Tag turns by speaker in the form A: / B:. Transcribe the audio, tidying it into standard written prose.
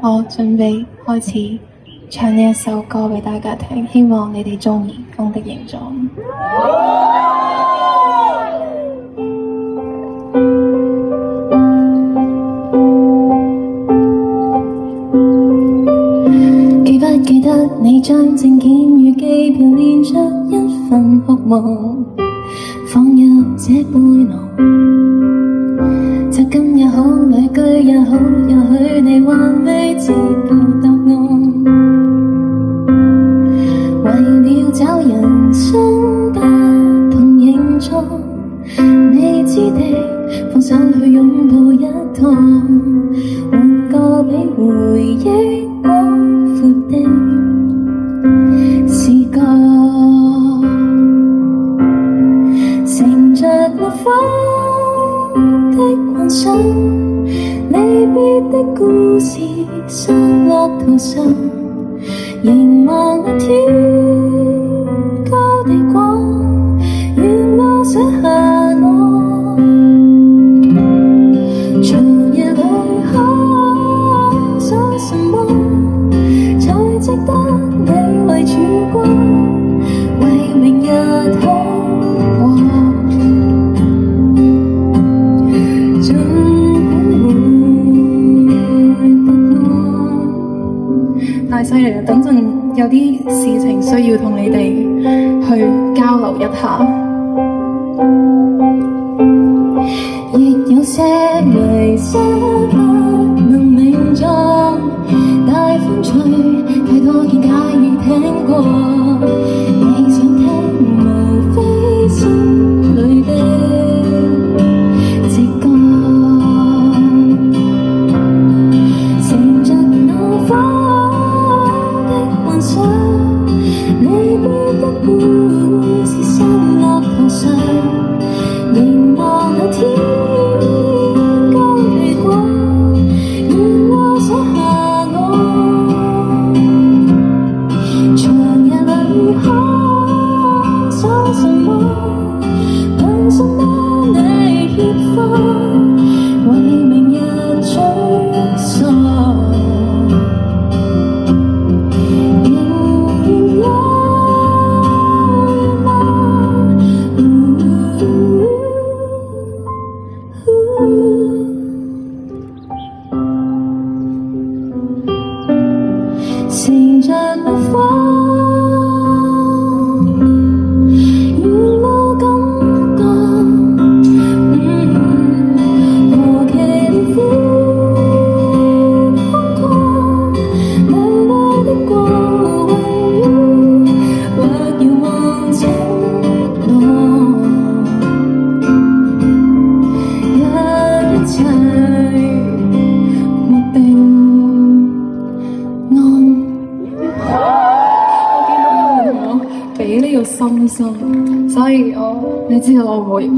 A: 我準備開始唱呢一首歌俾大家聽，希望你哋鍾意《風的形狀》。記不記得你將證件與機票連着一份服務放入這背囊？責金也好，旅居也好，也許你還未知道答案。為了找人生不同形狀，未知地放手去擁抱一趟，換個比回憶廣闊的視角，乘着綠風的幻想，離別的故事散落途上，凝望那天高地光，沿路寫下我，長夜裏可想什麼，才值得你為曙光，為明日可過。太犀利啦！等陣有啲事情需要同你哋去交流一下，亦有些迷失不能名狀，大風吹，太多見解已聽過，你想聽無非心裏的直覺，乘着那風離別的故事散落途上，凝望那天高地光，沿路寫下我，長夜裏可想什麼，憑什麼你協防，為明日沮喪。乘着綠風，沿路感覺，何其烈火瘋狂，流淚的過雲雨，或遙望晴朗，若一切沒定。俾呢個心心，所以你知道我會